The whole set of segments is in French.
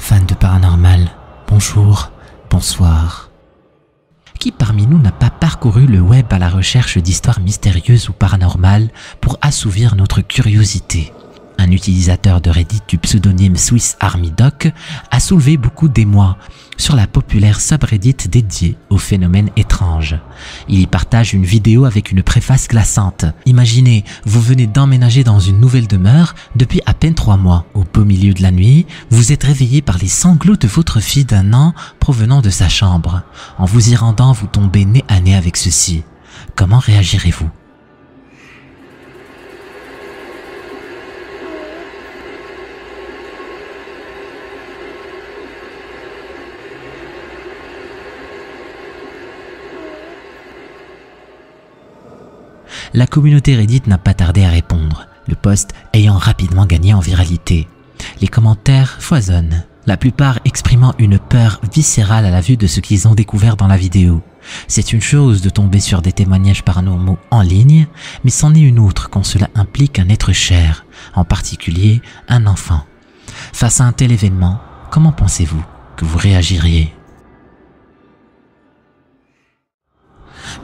Fans de paranormal, bonjour, bonsoir. Qui parmi nous n'a pas parcouru le web à la recherche d'histoires mystérieuses ou paranormales pour assouvir notre curiosité? Un utilisateur de Reddit du pseudonyme Swiss Army Doc a soulevé beaucoup d'émoi sur la populaire subreddit dédiée aux phénomènes étranges. Il y partage une vidéo avec une préface glaçante. Imaginez, vous venez d'emménager dans une nouvelle demeure depuis à peine 3 mois. Au beau milieu de la nuit, vous êtes réveillé par les sanglots de votre fille d'1 an provenant de sa chambre. En vous y rendant, vous tombez nez à nez avec ceci. Comment réagirez-vous ? La communauté Reddit n'a pas tardé à répondre, le post ayant rapidement gagné en viralité. Les commentaires foisonnent, la plupart exprimant une peur viscérale à la vue de ce qu'ils ont découvert dans la vidéo. C'est une chose de tomber sur des témoignages paranormaux en ligne, mais c'en est une autre quand cela implique un être cher, en particulier un enfant. Face à un tel événement, comment pensez-vous que vous réagiriez ?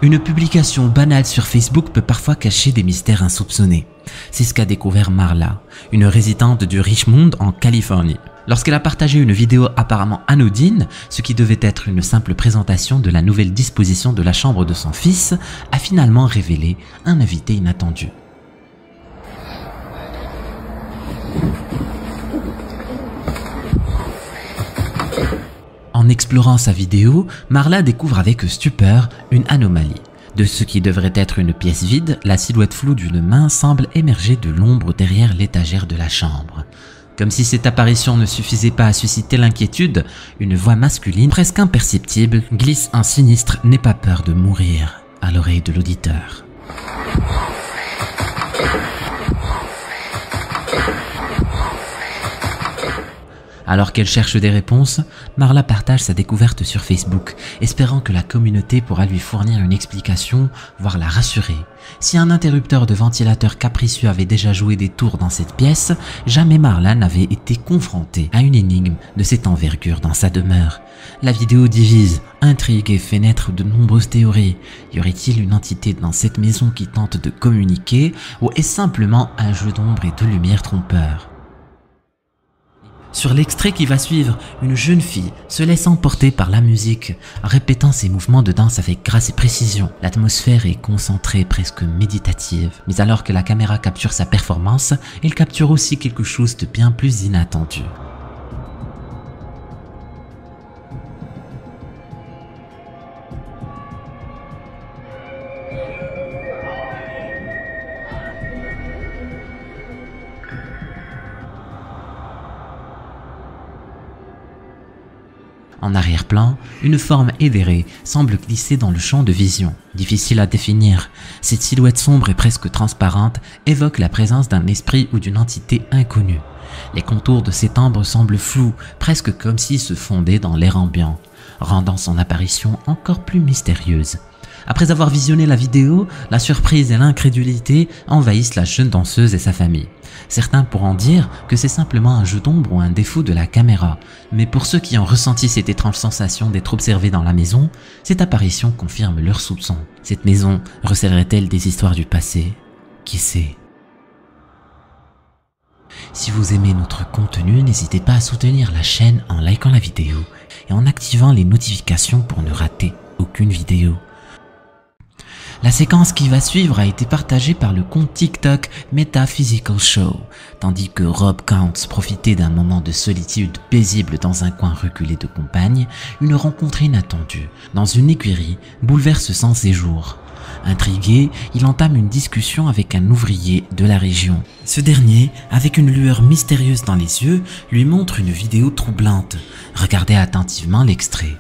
Une publication banale sur Facebook peut parfois cacher des mystères insoupçonnés. C'est ce qu'a découvert Marla, une résidente de Richmond en Californie. Lorsqu'elle a partagé une vidéo apparemment anodine, ce qui devait être une simple présentation de la nouvelle disposition de la chambre de son fils, a finalement révélé un invité inattendu. En explorant sa vidéo, Marla découvre avec stupeur une anomalie. De ce qui devrait être une pièce vide, la silhouette floue d'une main semble émerger de l'ombre derrière l'étagère de la chambre. Comme si cette apparition ne suffisait pas à susciter l'inquiétude, une voix masculine presque imperceptible glisse un sinistre « N'aie pas peur de mourir » à l'oreille de l'auditeur. Alors qu'elle cherche des réponses, Marla partage sa découverte sur Facebook, espérant que la communauté pourra lui fournir une explication, voire la rassurer. Si un interrupteur de ventilateur capricieux avait déjà joué des tours dans cette pièce, jamais Marla n'avait été confrontée à une énigme de cette envergure dans sa demeure. La vidéo divise, intrigue et fait naître de nombreuses théories. Y aurait-il une entité dans cette maison qui tente de communiquer, ou est-ce simplement un jeu d'ombre et de lumière trompeur ? Sur l'extrait qui va suivre, une jeune fille se laisse emporter par la musique, répétant ses mouvements de danse avec grâce et précision. L'atmosphère est concentrée, presque méditative. Mais alors que la caméra capture sa performance, elle capture aussi quelque chose de bien plus inattendu. En arrière-plan, une forme éthérée semble glisser dans le champ de vision. Difficile à définir, cette silhouette sombre et presque transparente évoque la présence d'un esprit ou d'une entité inconnue. Les contours de cet ambre semblent flous, presque comme s'ils se fondaient dans l'air ambiant, rendant son apparition encore plus mystérieuse. Après avoir visionné la vidéo, la surprise et l'incrédulité envahissent la jeune danseuse et sa famille. Certains pourront dire que c'est simplement un jeu d'ombre ou un défaut de la caméra, mais pour ceux qui ont ressenti cette étrange sensation d'être observés dans la maison, cette apparition confirme leurs soupçons. Cette maison recèlerait-elle des histoires du passé? Qui sait? Si vous aimez notre contenu, n'hésitez pas à soutenir la chaîne en likant la vidéo et en activant les notifications pour ne rater aucune vidéo. La séquence qui va suivre a été partagée par le compte TikTok Metaphysical Show, tandis que Rob Counts profitait d'un moment de solitude paisible dans un coin reculé de campagne, une rencontre inattendue dans une écurie bouleverse son séjour. Intrigué, il entame une discussion avec un ouvrier de la région. Ce dernier, avec une lueur mystérieuse dans les yeux, lui montre une vidéo troublante. Regardez attentivement l'extrait.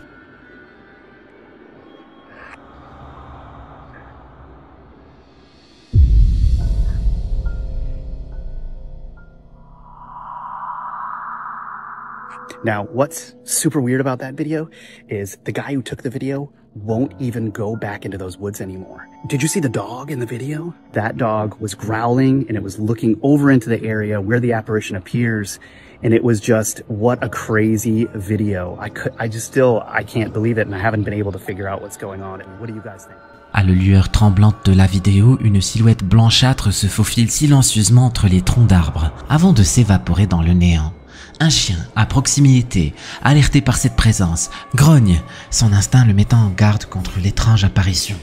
Now, what's super weird about that video is the guy who took the video won't even go back into those woods anymore. Did you see the dog in the video? That dog was growling and it was looking over into the area where the apparition appears. And it was just, what a crazy video. I can't believe it, and I haven't been able to figure out what's going on. What do you guys think? À la lueur tremblante de la vidéo, une silhouette blanchâtre se faufile silencieusement entre les troncs d'arbres, avant de s'évaporer dans le néant. Un chien, à proximité, alerté par cette présence, grogne, son instinct le mettant en garde contre l'étrange apparition.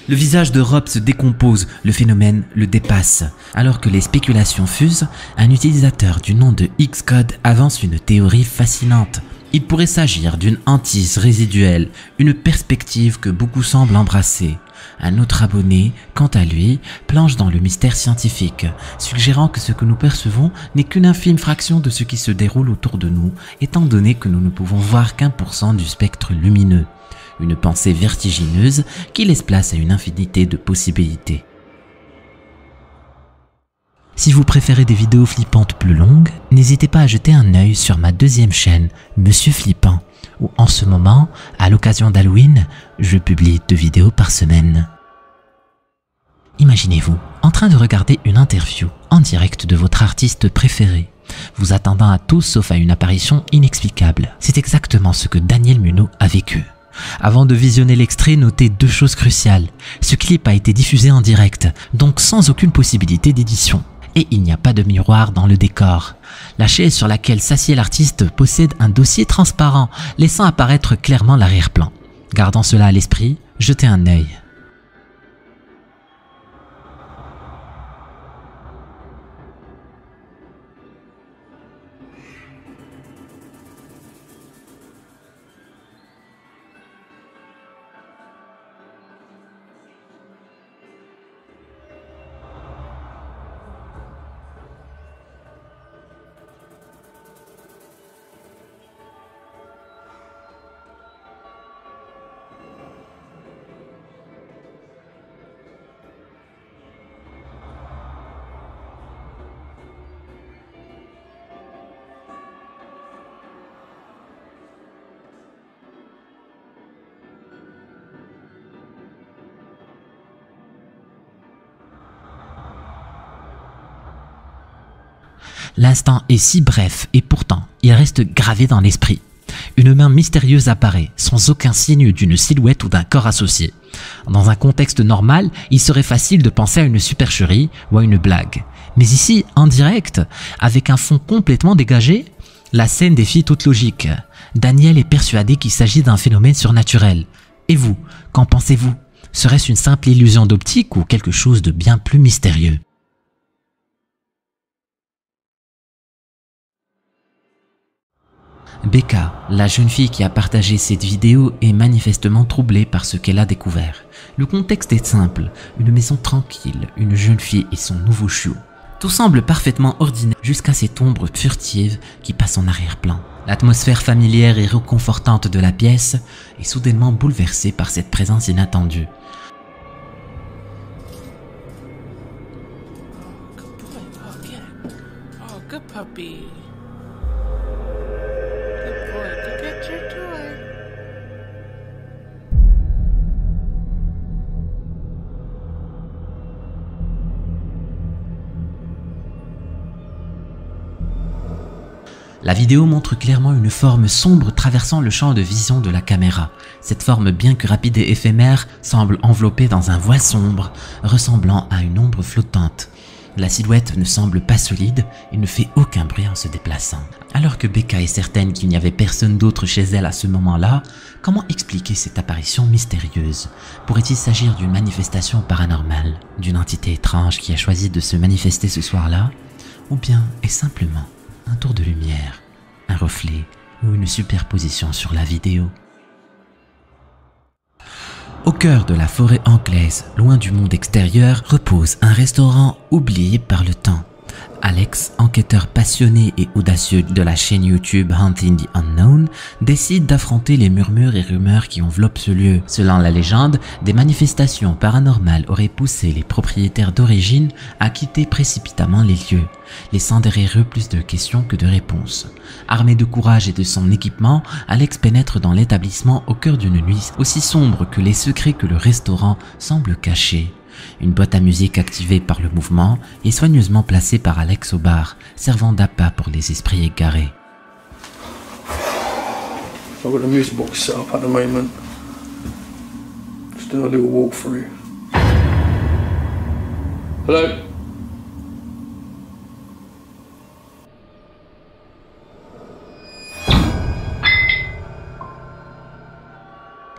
Le visage de Rob se décompose, le phénomène le dépasse. Alors que les spéculations fusent, un utilisateur du nom de Xcode avance une théorie fascinante. Il pourrait s'agir d'une hantise résiduelle, une perspective que beaucoup semblent embrasser. Un autre abonné, quant à lui, plonge dans le mystère scientifique, suggérant que ce que nous percevons n'est qu'une infime fraction de ce qui se déroule autour de nous, étant donné que nous ne pouvons voir qu'1% du spectre lumineux. Une pensée vertigineuse qui laisse place à une infinité de possibilités. Si vous préférez des vidéos flippantes plus longues, n'hésitez pas à jeter un œil sur ma deuxième chaîne, Monsieur Flippant, où en ce moment, à l'occasion d'Halloween, je publie 2 vidéos par semaine. Imaginez-vous en train de regarder une interview en direct de votre artiste préféré, vous attendant à tout sauf à une apparition inexplicable. C'est exactement ce que Daniel Muno a vécu. Avant de visionner l'extrait, notez 2 choses cruciales. Ce clip a été diffusé en direct, donc sans aucune possibilité d'édition. Et il n'y a pas de miroir dans le décor. La chaise sur laquelle s'assied l'artiste possède un dossier transparent, laissant apparaître clairement l'arrière-plan. Gardant cela à l'esprit, jetez un œil. L'instant est si bref et pourtant, il reste gravé dans l'esprit. Une main mystérieuse apparaît, sans aucun signe d'une silhouette ou d'un corps associé. Dans un contexte normal, il serait facile de penser à une supercherie ou à une blague. Mais ici, en direct, avec un fond complètement dégagé, la scène défie toute logique. Daniel est persuadé qu'il s'agit d'un phénomène surnaturel. Et vous, qu'en pensez-vous? Serait-ce une simple illusion d'optique ou quelque chose de bien plus mystérieux? Becca, la jeune fille qui a partagé cette vidéo, est manifestement troublée par ce qu'elle a découvert. Le contexte est simple, une maison tranquille, une jeune fille et son nouveau chiot. Tout semble parfaitement ordinaire jusqu'à cette ombre furtive qui passe en arrière-plan. L'atmosphère familière et réconfortante de la pièce est soudainement bouleversée par cette présence inattendue. Oh, good puppy. Good boy. Go get your toy. La vidéo montre clairement une forme sombre traversant le champ de vision de la caméra. Cette forme, bien que rapide et éphémère, semble enveloppée dans un voile sombre, ressemblant à une ombre flottante. La silhouette ne semble pas solide et ne fait aucun bruit en se déplaçant. Alors que Becca est certaine qu'il n'y avait personne d'autre chez elle à ce moment-là, comment expliquer cette apparition mystérieuse? Pourrait-il s'agir d'une manifestation paranormale, d'une entité étrange qui a choisi de se manifester ce soir-là? Ou bien est-ce simplement un tour de lumière, un reflet ou une superposition sur la vidéo? Au cœur de la forêt anglaise, loin du monde extérieur, repose un restaurant oublié par le temps. Alex, enquêteur passionné et audacieux de la chaîne YouTube Hunting the Unknown, décide d'affronter les murmures et rumeurs qui enveloppent ce lieu. Selon la légende, des manifestations paranormales auraient poussé les propriétaires d'origine à quitter précipitamment les lieux, laissant derrière eux plus de questions que de réponses. Armé de courage et de son équipement, Alex pénètre dans l'établissement au cœur d'une nuit aussi sombre que les secrets que le restaurant semble cacher. Une boîte à musique activée par le mouvement est soigneusement placée par Alex au bar, servant d'appât pour les esprits égarés. I've got the music box set up at the moment. Just doing a little walkthrough. Hello?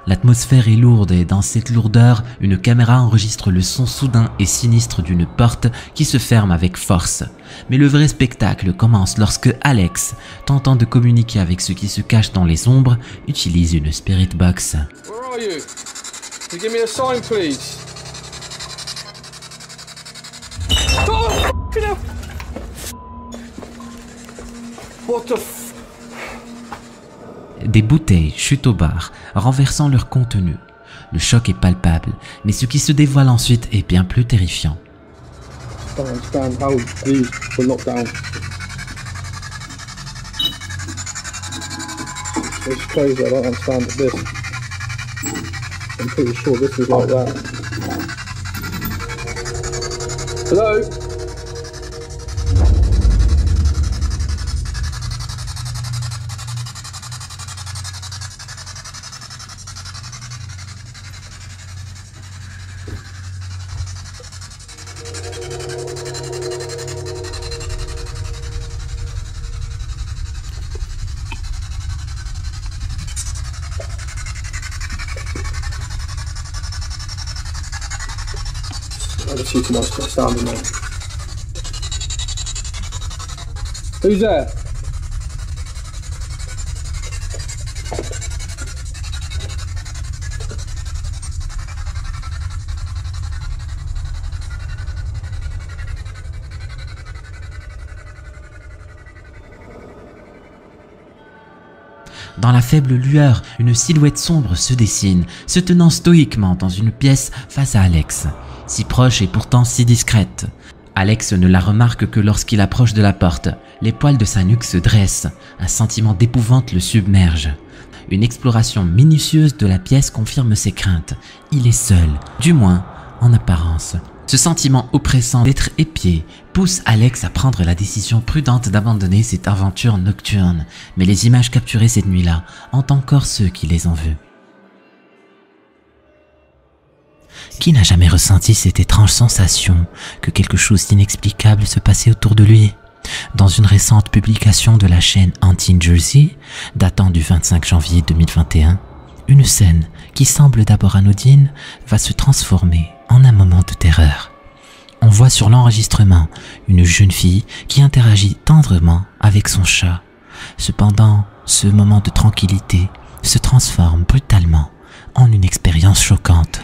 L'atmosphère est lourde et dans cette lourdeur, une caméra enregistre le son soudain et sinistre d'une porte qui se ferme avec force. Mais le vrai spectacle commence lorsque Alex, tentant de communiquer avec ce qui se cache dans les ombres, utilise une spirit box. Where are you? Can you give me a sign, please? Oh, f***ing hell! What the f... Des bouteilles chutent au bar, renversant leur contenu. Le choc est palpable, mais ce qui se dévoile ensuite est bien plus terrifiant. I don't understand how these were knocked down. It's crazy, I don't understand this. I'm pretty sure this was like that. Hello? I just see too much sound in there. Who's there? Dans la faible lueur, une silhouette sombre se dessine, se tenant stoïquement dans une pièce face à Alex. Si proche et pourtant si discrète. Alex ne la remarque que lorsqu'il approche de la porte. Les poils de sa nuque se dressent, un sentiment d'épouvante le submerge. Une exploration minutieuse de la pièce confirme ses craintes. Il est seul, du moins en apparence. Ce sentiment oppressant d'être épié pousse Alex à prendre la décision prudente d'abandonner cette aventure nocturne. Mais les images capturées cette nuit-là hantent encore ceux qui les ont vues. Qui n'a jamais ressenti cette étrange sensation que quelque chose d'inexplicable se passait autour de lui? Dans une récente publication de la chaîne Hunting Jersey, datant du 25 janvier 2021, une scène qui semble d'abord anodine va se transformer en un moment de terreur. On voit sur l'enregistrement une jeune fille qui interagit tendrement avec son chat. Cependant, ce moment de tranquillité se transforme brutalement en une expérience choquante.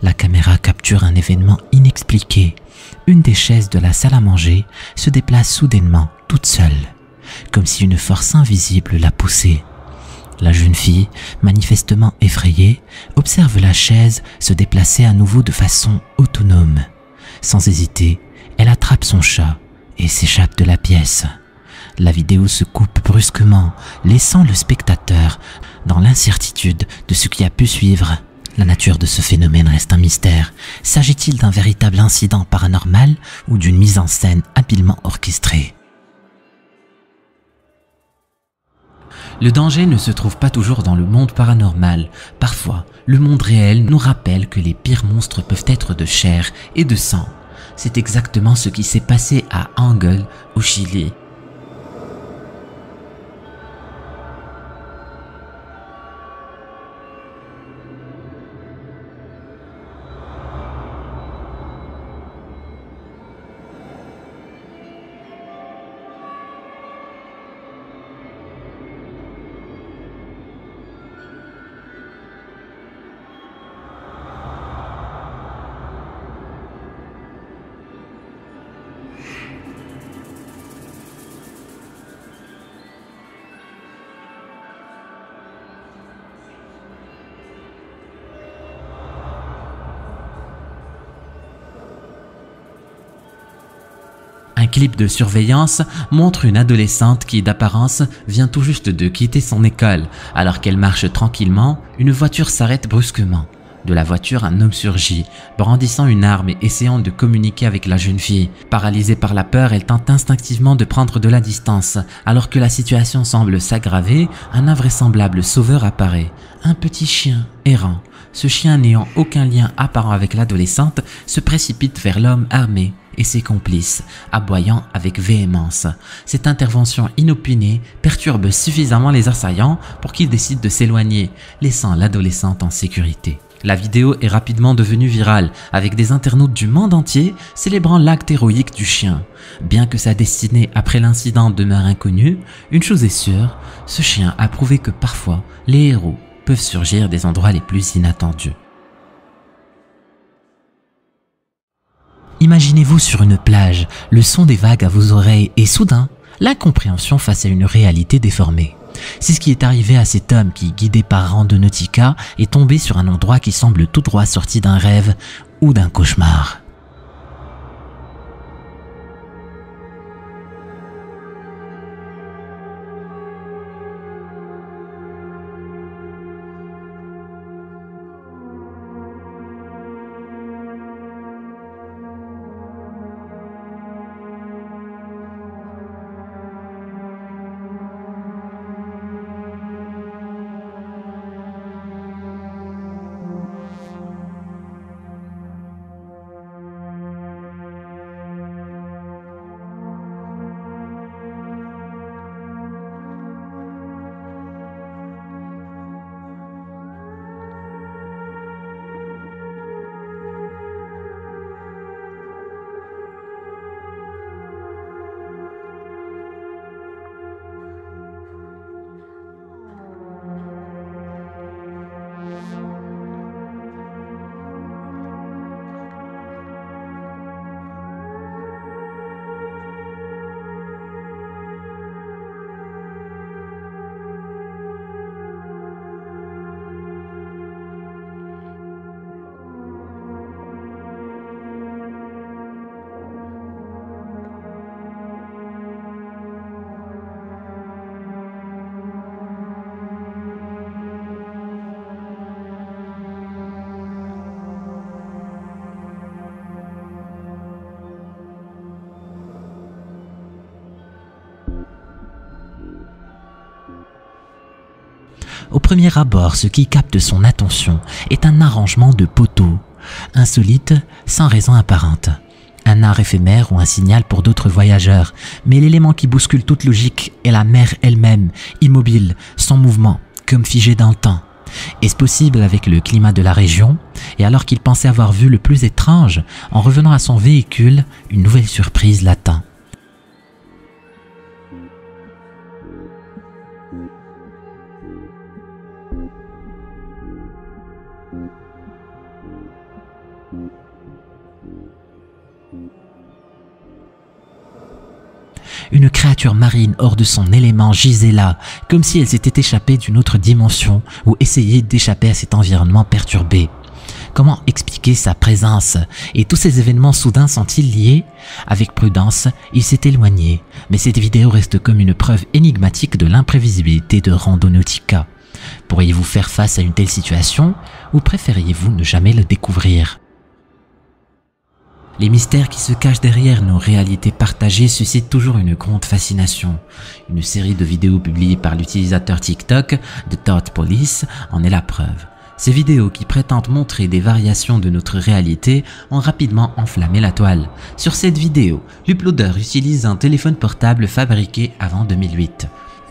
La caméra capture un événement inexpliqué. Une des chaises de la salle à manger se déplace soudainement, toute seule, comme si une force invisible la poussait. La jeune fille, manifestement effrayée, observe la chaise se déplacer à nouveau de façon autonome. Sans hésiter, elle attrape son chat et s'échappe de la pièce. La vidéo se coupe brusquement, laissant le spectateur dans l'incertitude de ce qui a pu suivre. La nature de ce phénomène reste un mystère. S'agit-il d'un véritable incident paranormal ou d'une mise en scène habilement orchestrée? Le danger ne se trouve pas toujours dans le monde paranormal. Parfois, le monde réel nous rappelle que les pires monstres peuvent être de chair et de sang. C'est exactement ce qui s'est passé à Angol, au Chili. clip de surveillance montre une adolescente qui, d'apparence, vient tout juste de quitter son école. Alors qu'elle marche tranquillement, une voiture s'arrête brusquement. De la voiture, un homme surgit, brandissant une arme et essayant de communiquer avec la jeune fille. Paralysée par la peur, elle tente instinctivement de prendre de la distance. Alors que la situation semble s'aggraver, un invraisemblable sauveur apparaît. Un petit chien errant. Ce chien, n'ayant aucun lien apparent avec l'adolescente, se précipite vers l'homme armé et ses complices, aboyant avec véhémence. Cette intervention inopinée perturbe suffisamment les assaillants pour qu'ils décident de s'éloigner, laissant l'adolescente en sécurité. La vidéo est rapidement devenue virale, avec des internautes du monde entier célébrant l'acte héroïque du chien. Bien que sa destinée après l'incident demeure inconnue, une chose est sûre, ce chien a prouvé que parfois, les héros peuvent surgir des endroits les plus inattendus. Imaginez-vous sur une plage, le son des vagues à vos oreilles et soudain, l'incompréhension face à une réalité déformée. C'est ce qui est arrivé à cet homme qui, guidé par Randonautica, est tombé sur un endroit qui semble tout droit sorti d'un rêve ou d'un cauchemar. Au premier abord, ce qui capte son attention est un arrangement de poteaux, insolite sans raison apparente. Un art éphémère ou un signal pour d'autres voyageurs, mais l'élément qui bouscule toute logique est la mer elle-même, immobile, sans mouvement, comme figée dans le temps. Est-ce possible avec le climat de la région? Et alors qu'il pensait avoir vu le plus étrange, en revenant à son véhicule, une nouvelle surprise l'attend. Une créature marine hors de son élément gisait là, comme si elle s'était échappée d'une autre dimension ou essayait d'échapper à cet environnement perturbé. Comment expliquer sa présence? Et tous ces événements soudains sont-ils liés? Avec prudence, il s'est éloigné, mais cette vidéo reste comme une preuve énigmatique de l'imprévisibilité de Randonautica. Pourriez-vous faire face à une telle situation ou préfériez-vous ne jamais le découvrir? Les mystères qui se cachent derrière nos réalités partagées suscitent toujours une grande fascination. Une série de vidéos publiées par l'utilisateur TikTok de Thought Police en est la preuve. Ces vidéos qui prétendent montrer des variations de notre réalité ont rapidement enflammé la toile. Sur cette vidéo, l'uploader utilise un téléphone portable fabriqué avant 2008.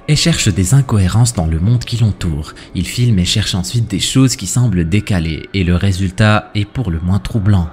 Et cherche des incohérences dans le monde qui l'entoure. Il filme et cherche ensuite des choses qui semblent décalées et le résultat est pour le moins troublant.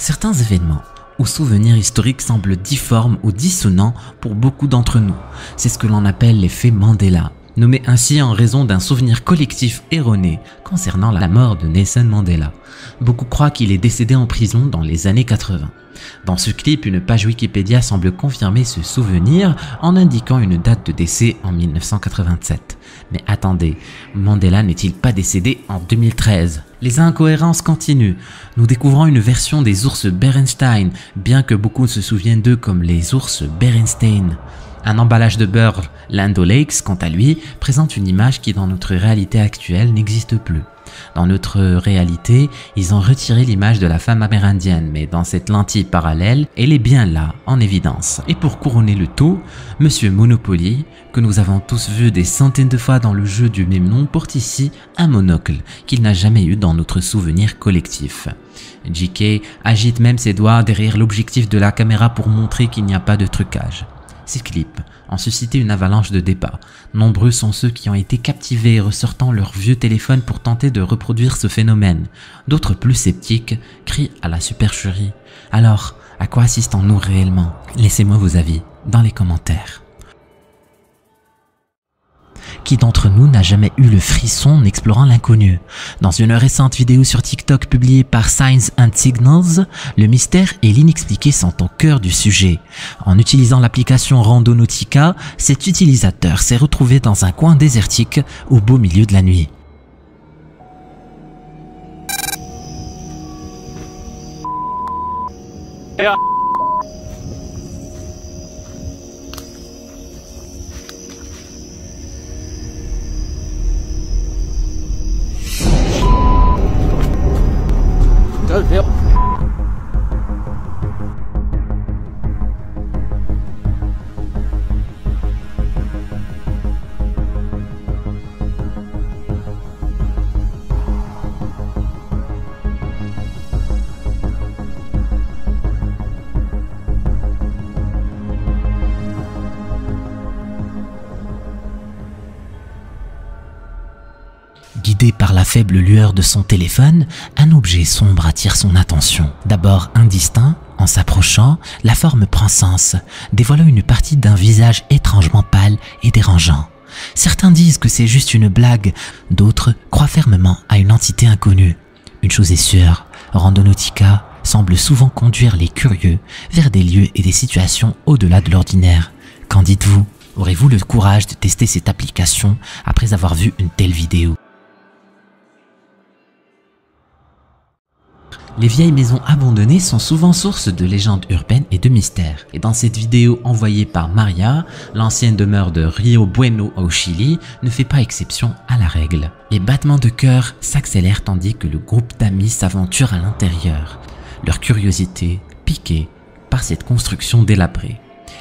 Certains événements ou souvenirs historiques semblent difformes ou dissonants pour beaucoup d'entre nous. C'est ce que l'on appelle l'effet Mandela, nommé ainsi en raison d'un souvenir collectif erroné concernant la mort de Nelson Mandela. Beaucoup croient qu'il est décédé en prison dans les années 80. Dans ce clip, une page Wikipédia semble confirmer ce souvenir en indiquant une date de décès en 1987. Mais attendez, Mandela n'est-il pas décédé en 2013? Les incohérences continuent. Nous découvrons une version des ours Berenstain, bien que beaucoup se souviennent d'eux comme les ours Berenstain. Un emballage de beurre Land O'Lakes, quant à lui, présente une image qui dans notre réalité actuelle n'existe plus. Dans notre réalité, ils ont retiré l'image de la femme amérindienne, mais dans cette lentille parallèle, elle est bien là, en évidence. Et pour couronner le tout, Monsieur Monopoly, que nous avons tous vu des centaines de fois dans le jeu du même nom, porte ici un monocle qu'il n'a jamais eu dans notre souvenir collectif. JK agite même ses doigts derrière l'objectif de la caméra pour montrer qu'il n'y a pas de trucage. Ces clips ont suscité une avalanche de débats. Nombreux sont ceux qui ont été captivés ressortant leur vieux téléphone pour tenter de reproduire ce phénomène. D'autres plus sceptiques crient à la supercherie. Alors, à quoi assistons-nous réellement? Laissez-moi vos avis dans les commentaires. Qui d'entre nous n'a jamais eu le frisson en explorant l'inconnu? Dans une récente vidéo sur TikTok publiée par Signs and Signals, le mystère et l'inexpliqué sont au cœur du sujet. En utilisant l'application Randonautica, cet utilisateur s'est retrouvé dans un coin désertique au beau milieu de la nuit. Guidé par la faible lueur de son téléphone, un objet sombre attire son attention. D'abord indistinct, en s'approchant, la forme prend sens, dévoilant une partie d'un visage étrangement pâle et dérangeant. Certains disent que c'est juste une blague, d'autres croient fermement à une entité inconnue. Une chose est sûre, Randonautica semble souvent conduire les curieux vers des lieux et des situations au-delà de l'ordinaire. Qu'en dites-vous? Aurez-vous le courage de tester cette application après avoir vu une telle vidéo? Les vieilles maisons abandonnées sont souvent source de légendes urbaines et de mystères. Et dans cette vidéo envoyée par Maria, l'ancienne demeure de Rio Bueno au Chili ne fait pas exception à la règle. Les battements de cœur s'accélèrent tandis que le groupe d'amis s'aventure à l'intérieur. Leur curiosité piquée par cette construction délabrée.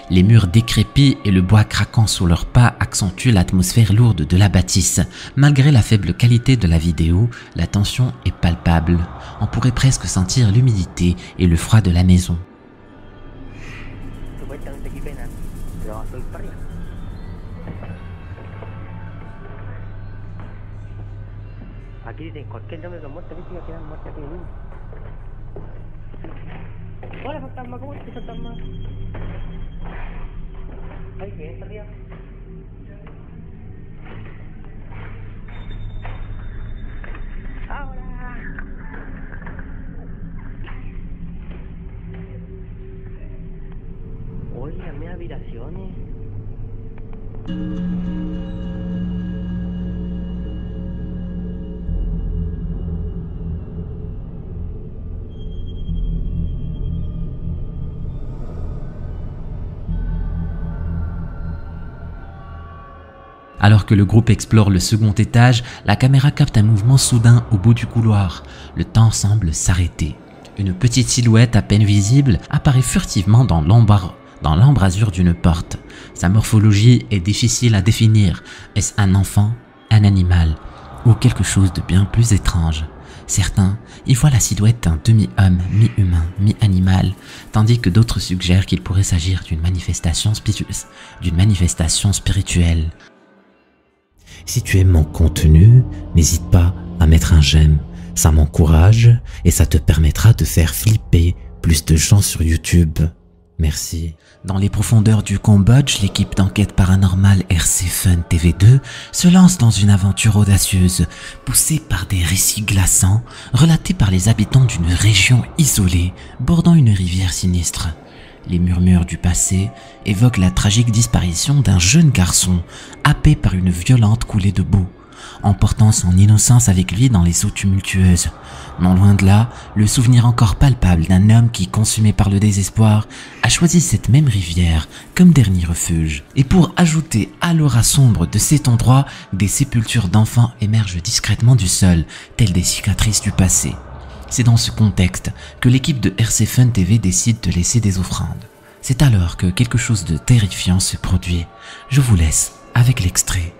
Les murs décrépits et le bois craquant sous leurs pas accentuent l'atmosphère lourde de la bâtisse. Malgré la faible qualité de la vidéo, la tension est palpable. On pourrait presque sentir l'humidité et le froid de la maison. Oye, las mías habitaciones. Alors que le groupe explore le second étage, la caméra capte un mouvement soudain au bout du couloir. Le temps semble s'arrêter. Une petite silhouette à peine visible apparaît furtivement dans l'embrasure d'une porte. Sa morphologie est difficile à définir. Est-ce un enfant, un animal ou quelque chose de bien plus étrange? Certains y voient la silhouette d'un demi-homme, mi-humain, mi-animal, tandis que d'autres suggèrent qu'il pourrait s'agir d'une manifestation spirituelle. Si tu aimes mon contenu, n'hésite pas à mettre un j'aime. Ça m'encourage et ça te permettra de faire flipper plus de gens sur YouTube. Merci. Dans les profondeurs du Cambodge, l'équipe d'enquête paranormale RC Fun TV2 se lance dans une aventure audacieuse, poussée par des récits glaçants, relatés par les habitants d'une région isolée, bordant une rivière sinistre. Les murmures du passé évoquent la tragique disparition d'un jeune garçon, happé par une violente coulée de boue, emportant son innocence avec lui dans les eaux tumultueuses. Non loin de là, le souvenir encore palpable d'un homme qui, consumé par le désespoir, a choisi cette même rivière comme dernier refuge. Et pour ajouter à l'aura sombre de cet endroit, des sépultures d'enfants émergent discrètement du sol, telles des cicatrices du passé. C'est dans ce contexte que l'équipe de RC Fun TV décide de laisser des offrandes. C'est alors que quelque chose de terrifiant se produit. Je vous laisse avec l'extrait.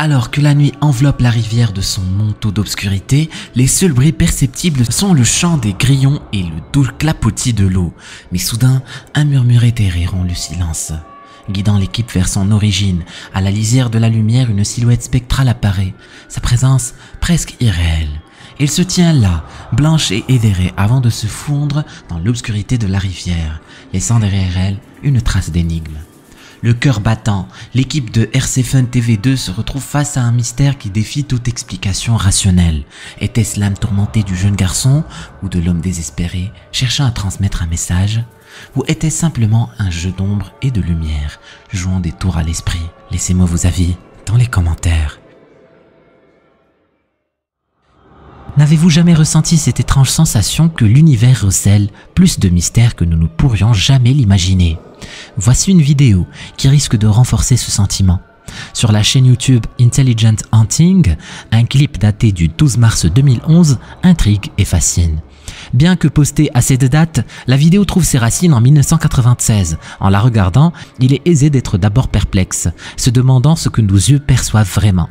Alors que la nuit enveloppe la rivière de son manteau d'obscurité, les seuls bruits perceptibles sont le chant des grillons et le doux clapotis de l'eau. Mais soudain, un murmure éthéré rompt le silence. Guidant l'équipe vers son origine, à la lisière de la lumière, une silhouette spectrale apparaît, sa présence presque irréelle. Elle se tient là, blanche et éthérée, avant de se fondre dans l'obscurité de la rivière, laissant derrière elle une trace d'énigme. Le cœur battant, l'équipe de RC Fun TV2 se retrouve face à un mystère qui défie toute explication rationnelle. Était-ce l'âme tourmentée du jeune garçon ou de l'homme désespéré cherchant à transmettre un message? Ou était-ce simplement un jeu d'ombre et de lumière jouant des tours à l'esprit? Laissez-moi vos avis dans les commentaires. N'avez-vous jamais ressenti cette étrange sensation que l'univers recèle plus de mystères que nous ne pourrions jamais l'imaginer? Voici une vidéo qui risque de renforcer ce sentiment. Sur la chaîne YouTube Intelligent Hunting, un clip daté du 12 mars 2011 intrigue et fascine. Bien que postée à cette date, la vidéo trouve ses racines en 1996. En la regardant, il est aisé d'être d'abord perplexe, se demandant ce que nos yeux perçoivent vraiment.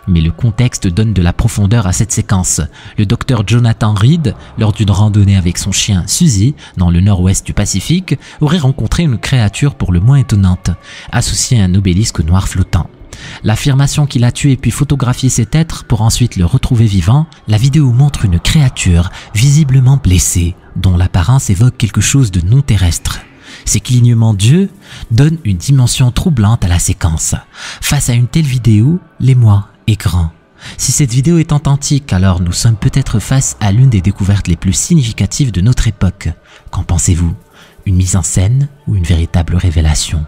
Mais le contexte donne de la profondeur à cette séquence. Le docteur Jonathan Reed, lors d'une randonnée avec son chien Suzy, dans le nord-ouest du Pacifique, aurait rencontré une créature pour le moins étonnante, associée à un obélisque noir flottant. L'affirmation qu'il a tué puis photographié cet être pour ensuite le retrouver vivant, la vidéo montre une créature visiblement blessée, dont l'apparence évoque quelque chose de non terrestre. Ces clignements d'yeux donnent une dimension troublante à la séquence. Face à une telle vidéo, l'émoi est grand. Si cette vidéo est authentique, alors nous sommes peut-être face à l'une des découvertes les plus significatives de notre époque. Qu'en pensez-vous? Une mise en scène ou une véritable révélation?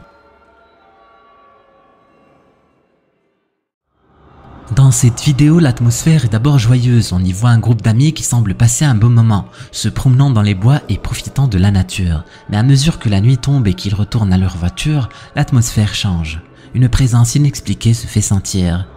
Dans cette vidéo, l'atmosphère est d'abord joyeuse. On y voit un groupe d'amis qui semblent passer un bon moment, se promenant dans les bois et profitant de la nature. Mais à mesure que la nuit tombe et qu'ils retournent à leur voiture, l'atmosphère change. Une présence inexpliquée se fait sentir.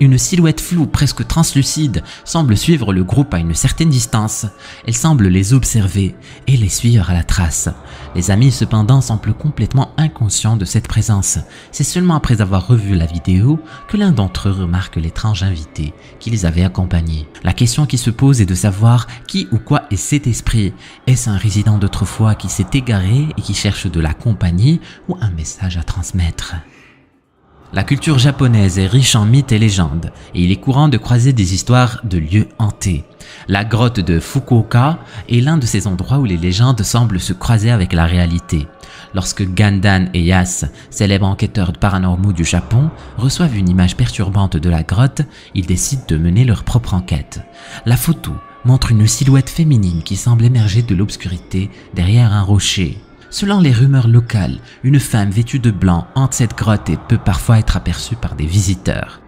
Une silhouette floue, presque translucide, semble suivre le groupe à une certaine distance. Elle semble les observer et les suivre à la trace. Les amis cependant semblent complètement inconscients de cette présence. C'est seulement après avoir revu la vidéo que l'un d'entre eux remarque l'étrange invité qui les avait accompagnés. La question qui se pose est de savoir qui ou quoi est cet esprit. Est-ce un résident d'autrefois qui s'est égaré et qui cherche de la compagnie ou un message à transmettre? La culture japonaise est riche en mythes et légendes, et il est courant de croiser des histoires de lieux hantés. La grotte de Fukuoka est l'un de ces endroits où les légendes semblent se croiser avec la réalité. Lorsque Gandan et Yas, célèbres enquêteurs paranormaux du Japon, reçoivent une image perturbante de la grotte, ils décident de mener leur propre enquête. La photo montre une silhouette féminine qui semble émerger de l'obscurité derrière un rocher. Selon les rumeurs locales, une femme vêtue de blanc hante cette grotte et peut parfois être aperçue par des visiteurs.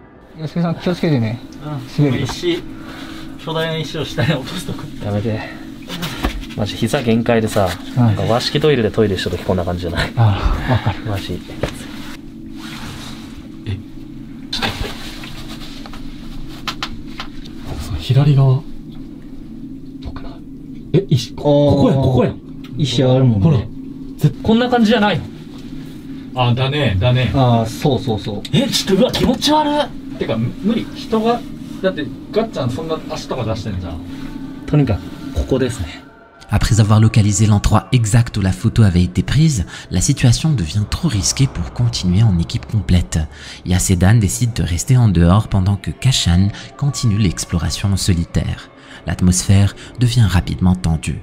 Après avoir localisé l'endroit exact où la photo avait été prise, la situation devient trop risquée pour continuer en équipe complète. Yasedan décide de rester en dehors pendant que Kashan continue l'exploration en solitaire. L'atmosphère devient rapidement tendue.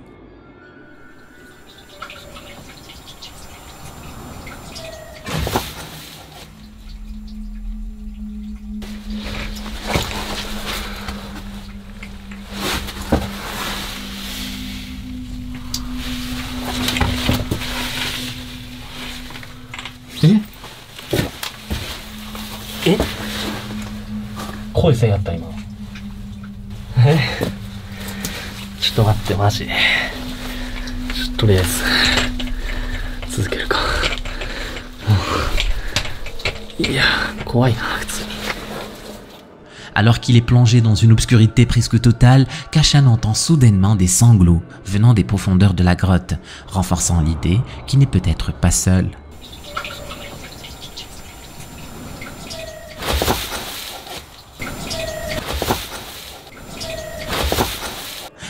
Alors qu'il est plongé dans une obscurité presque totale, Kashan entend soudainement des sanglots venant des profondeurs de la grotte, renforçant l'idée qu'il n'est peut-être pas seul.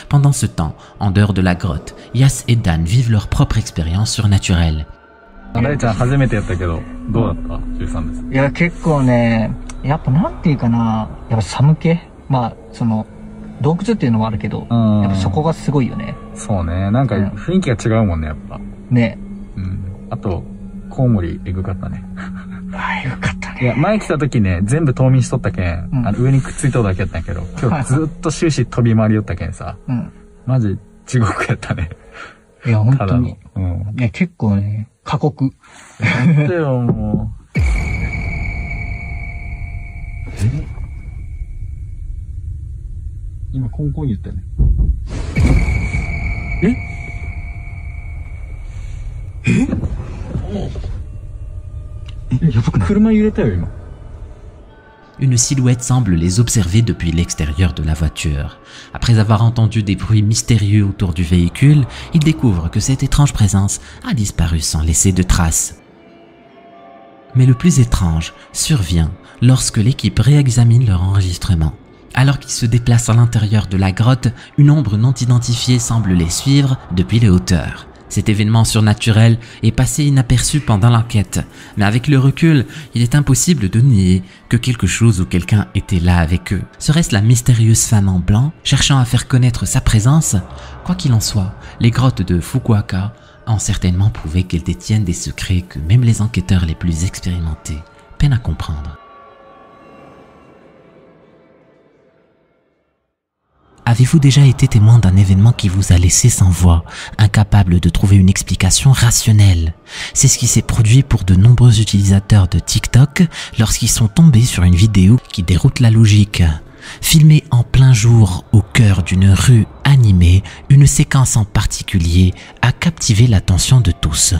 Pendant ce temps, en dehors de la grotte, Yas et Dan vivent leur propre expérience surnaturelle. いや、結構ね、やっぱなんていうかな、やっぱ寒気、まあ、その、洞窟っていうのもあるけど、やっぱそこがすごいよね。そうね、なんか雰囲気が違うもんね、やっぱ。ね。うん。あと、コウモリエグかったね。ああ、よかったね。いや、前来た時ね、全部冬眠しとったけん、上にくっついとるだけやったんやけど、今日ずっと終始飛び回りよったけんさ、マジ地獄やったね。いや、本当に。いや、結構ね、過酷。なんでよ、もう。今、コンコン言ったよね。やばくない？車揺れたよ、今。Une silhouette semble les observer depuis l'extérieur de la voiture. Après avoir entendu des bruits mystérieux autour du véhicule, ils découvrent que cette étrange présence a disparu sans laisser de traces. Mais le plus étrange survient lorsque l'équipe réexamine leur enregistrement. Alors qu'ils se déplacent à l'intérieur de la grotte, une ombre non identifiée semble les suivre depuis les hauteurs. Cet événement surnaturel est passé inaperçu pendant l'enquête, mais avec le recul, il est impossible de nier que quelque chose ou quelqu'un était là avec eux. Serait-ce la mystérieuse femme en blanc, cherchant à faire connaître sa présence? Quoi qu'il en soit, les grottes de Fukuoka ont certainement prouvé qu'elles détiennent des secrets que même les enquêteurs les plus expérimentés peinent à comprendre. Avez-vous déjà été témoin d'un événement qui vous a laissé sans voix, incapable de trouver une explication rationnelle? C'est ce qui s'est produit pour de nombreux utilisateurs de TikTok lorsqu'ils sont tombés sur une vidéo qui déroute la logique. Filmée en plein jour au cœur d'une rue animée, une séquence en particulier a captivé l'attention de tous.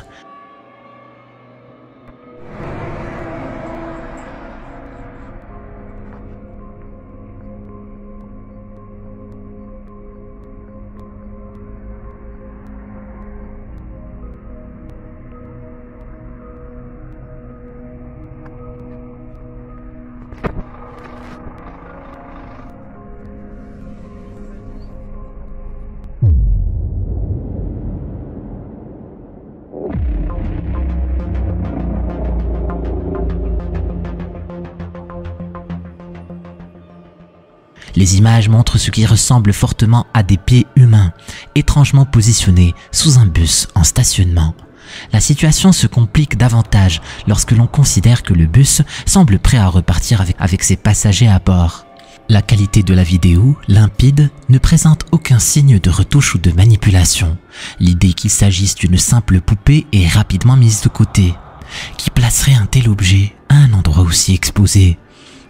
Les images montrent ce qui ressemble fortement à des pieds humains, étrangement positionnés sous un bus en stationnement. La situation se complique davantage lorsque l'on considère que le bus semble prêt à repartir avec ses passagers à bord. La qualité de la vidéo, limpide, ne présente aucun signe de retouche ou de manipulation. L'idée qu'il s'agisse d'une simple poupée est rapidement mise de côté. Qui placerait un tel objet à un endroit aussi exposé,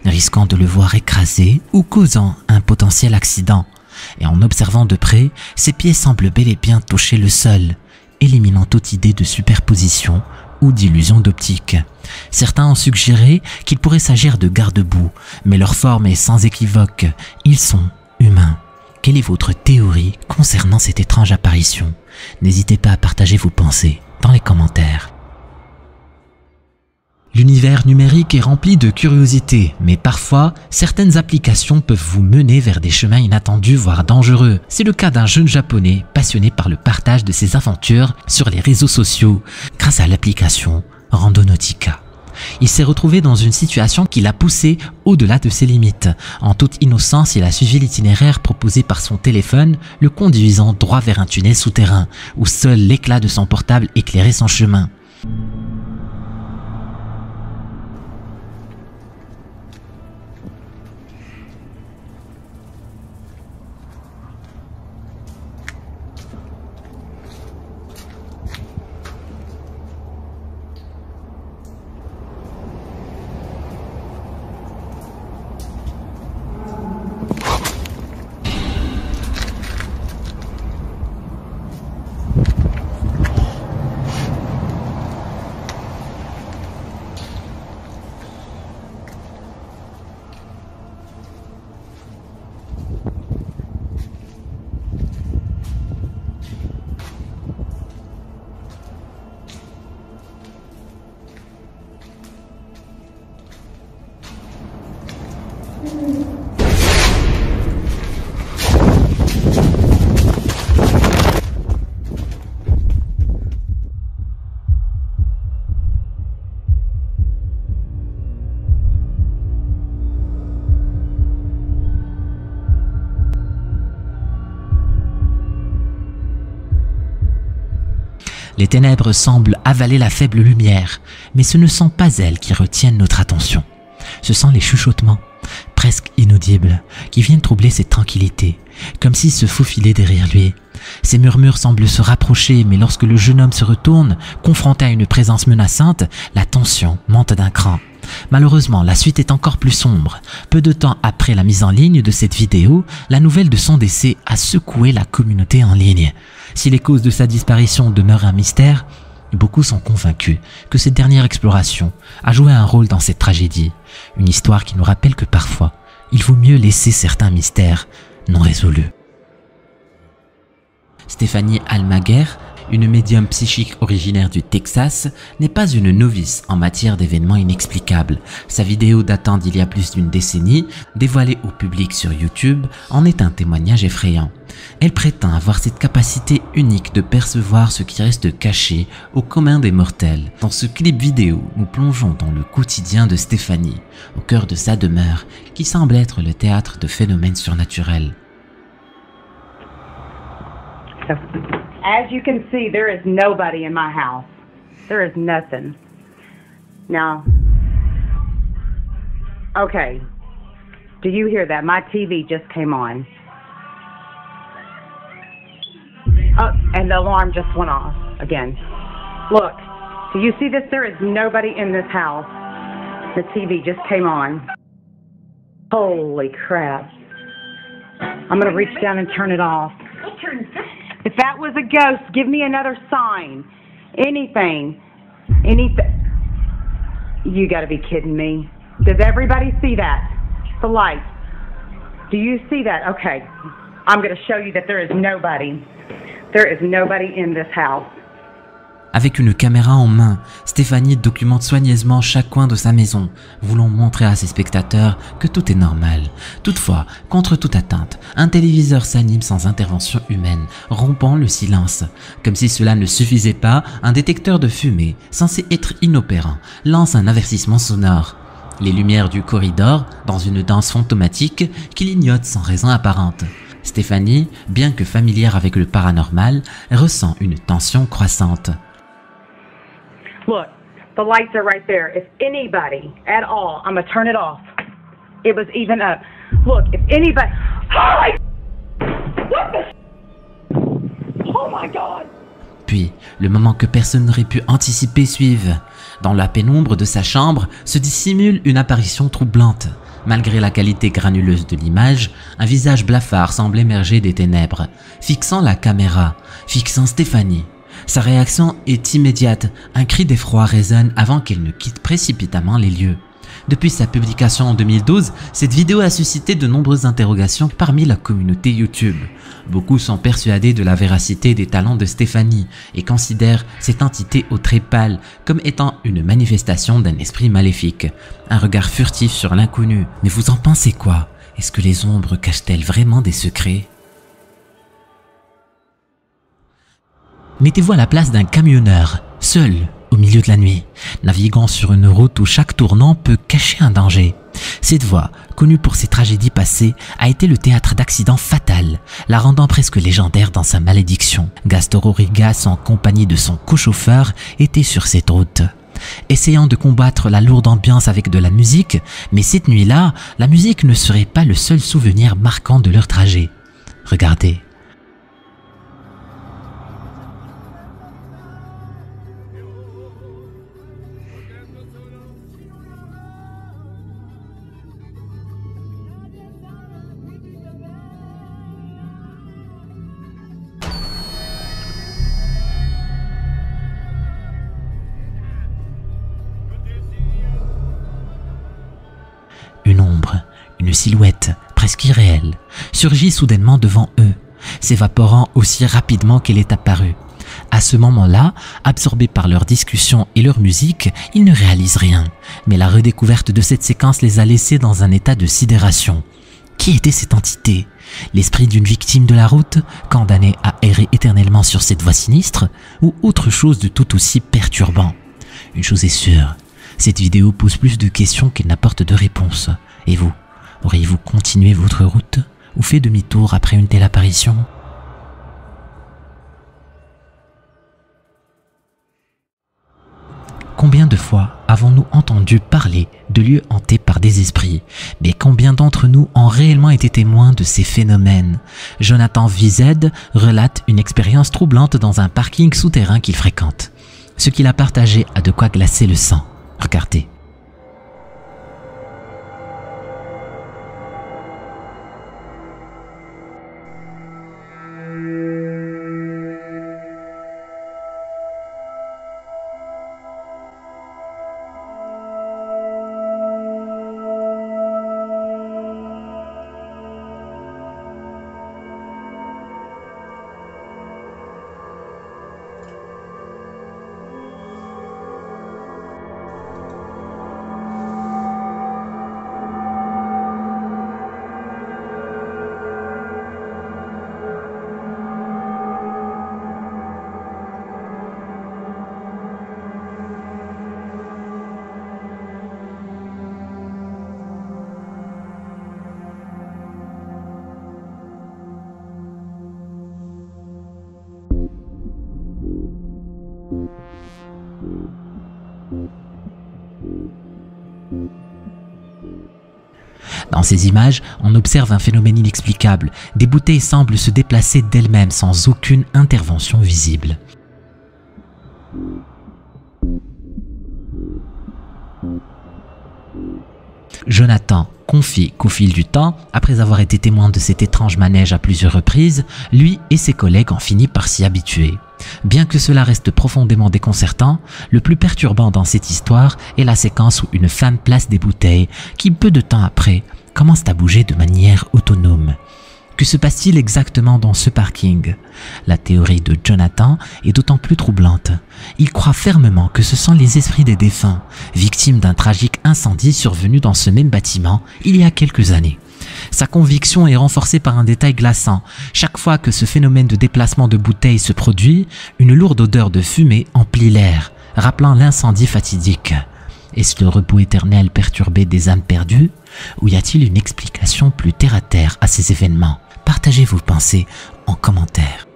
risquant de le voir écraser ou causant un potentiel accident? Et en observant de près, ses pieds semblent bel et bien toucher le sol, éliminant toute idée de superposition ou d'illusion d'optique. Certains ont suggéré qu'il pourrait s'agir de garde-boue, mais leur forme est sans équivoque, ils sont humains. Quelle est votre théorie concernant cette étrange apparition? N'hésitez pas à partager vos pensées dans les commentaires. L'univers numérique est rempli de curiosités, mais parfois, certaines applications peuvent vous mener vers des chemins inattendus voire dangereux. C'est le cas d'un jeune japonais passionné par le partage de ses aventures sur les réseaux sociaux grâce à l'application Randonautica. Il s'est retrouvé dans une situation qui l'a poussé au-delà de ses limites. En toute innocence, il a suivi l'itinéraire proposé par son téléphone, le conduisant droit vers un tunnel souterrain, où seul l'éclat de son portable éclairait son chemin. Les ténèbres semblent avaler la faible lumière, mais ce ne sont pas elles qui retiennent notre attention. Ce sont les chuchotements, presque inaudibles, qui viennent troubler cette tranquillité, comme s'ils se faufilaient derrière lui. Ces murmures semblent se rapprocher, mais lorsque le jeune homme se retourne, confronté à une présence menaçante, la tension monte d'un cran. Malheureusement, la suite est encore plus sombre. Peu de temps après la mise en ligne de cette vidéo, la nouvelle de son décès a secoué la communauté en ligne. Si les causes de sa disparition demeurent un mystère, Beaucoup sont convaincus que cette dernière exploration a joué un rôle dans cette tragédie, une histoire qui nous rappelle que parfois, il vaut mieux laisser certains mystères non résolus. Stéphanie Almaguer, une médium psychique originaire du Texas, n'est pas une novice en matière d'événements inexplicables. Sa vidéo datant d'il y a plus d'une décennie, dévoilée au public sur YouTube, en est un témoignage effrayant. Elle prétend avoir cette capacité unique de percevoir ce qui reste caché au commun des mortels. Dans ce clip vidéo, nous plongeons dans le quotidien de Stéphanie, au cœur de sa demeure, qui semble être le théâtre de phénomènes surnaturels. As you can see, there is nobody in my house. There is nothing. Now, okay, do you hear that? My TV just came on. Oh, and the alarm just went off again. Look, do you see this? There is nobody in this house. The TV just came on. Holy crap. I'm going to reach down and turn it off. If that was a ghost, give me another sign. Anything. Anything. You gotta be kidding me. Does everybody see that? The light. Do you see that? Okay. I'm gonna show you that there is nobody. There is nobody in this house. Avec une caméra en main, Stéphanie documente soigneusement chaque coin de sa maison, voulant montrer à ses spectateurs que tout est normal. Toutefois, contre toute atteinte, un téléviseur s'anime sans intervention humaine, rompant le silence. Comme si cela ne suffisait pas, un détecteur de fumée, censé être inopérant, lance un avertissement sonore. Les lumières du corridor, dans une danse fantomatique, qui l'ignote sans raison apparente. Stéphanie, bien que familière avec le paranormal, ressent une tension croissante. Look, the lights are right there. If anybody at all, I'm gonna turn it off. It was even up. Look, if anybody... Holy... What the... Oh my God! Puis, le moment que personne n'aurait pu anticiper suive. Dans la pénombre de sa chambre se dissimule une apparition troublante. Malgré la qualité granuleuse de l'image, un visage blafard semble émerger des ténèbres, fixant la caméra, fixant Stéphanie. Sa réaction est immédiate, un cri d'effroi résonne avant qu'elle ne quitte précipitamment les lieux. Depuis sa publication en 2012, cette vidéo a suscité de nombreuses interrogations parmi la communauté YouTube. Beaucoup sont persuadés de la véracité des talents de Stéphanie et considèrent cette entité au trait pâle comme étant une manifestation d'un esprit maléfique. Un regard furtif sur l'inconnu. Mais vous en pensez quoi? Est-ce que les ombres cachent-elles vraiment des secrets? Mettez-vous à la place d'un camionneur, seul, au milieu de la nuit, naviguant sur une route où chaque tournant peut cacher un danger. Cette voie, connue pour ses tragédies passées, a été le théâtre d'accidents fatals, la rendant presque légendaire dans sa malédiction. Gaston Aurigas, en compagnie de son co-chauffeur, était sur cette route. Essayant de combattre la lourde ambiance avec de la musique, mais cette nuit-là, la musique ne serait pas le seul souvenir marquant de leur trajet. Regardez. Une ombre, une silhouette presque irréelle, surgit soudainement devant eux, s'évaporant aussi rapidement qu'elle est apparue. À ce moment-là, absorbés par leur discussion et leur musique, ils ne réalisent rien. Mais la redécouverte de cette séquence les a laissés dans un état de sidération. Qui était cette entité? L'esprit d'une victime de la route, condamnée à errer éternellement sur cette voie sinistre, ou autre chose de tout aussi perturbant? Une chose est sûre, cette vidéo pose plus de questions qu'elle n'apporte de réponses. Et vous, auriez-vous continué votre route ou fait demi-tour après une telle apparition? Combien de fois avons-nous entendu parler de lieux hantés par des esprits? Mais combien d'entre nous ont réellement été témoins de ces phénomènes? Jonathan Vized relate une expérience troublante dans un parking souterrain qu'il fréquente. Ce qu'il a partagé a de quoi glacer le sang. Regardez. Dans ces images, on observe un phénomène inexplicable. Des bouteilles semblent se déplacer d'elles-mêmes sans aucune intervention visible. Jonathan confie qu'au fil du temps, après avoir été témoin de cet étrange manège à plusieurs reprises, lui et ses collègues ont fini par s'y habituer. Bien que cela reste profondément déconcertant, le plus perturbant dans cette histoire est la séquence où une femme place des bouteilles qui, peu de temps après, commencent à bouger de manière autonome. Que se passe-t-il exactement dans ce parking? La théorie de Jonathan est d'autant plus troublante. Il croit fermement que ce sont les esprits des défunts, victimes d'un tragique incendie survenu dans ce même bâtiment il y a quelques années. Sa conviction est renforcée par un détail glaçant. Chaque fois que ce phénomène de déplacement de bouteilles se produit, une lourde odeur de fumée emplit l'air, rappelant l'incendie fatidique. Est-ce le repos éternel perturbé des âmes perdues? Ou y a-t-il une explication plus terre-à-terre à ces événements? Partagez vos pensées en commentaire.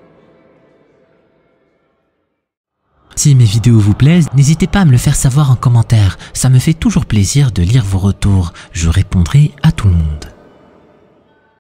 Si mes vidéos vous plaisent, n'hésitez pas à me le faire savoir en commentaire. Ça me fait toujours plaisir de lire vos retours. Je répondrai à tout le monde.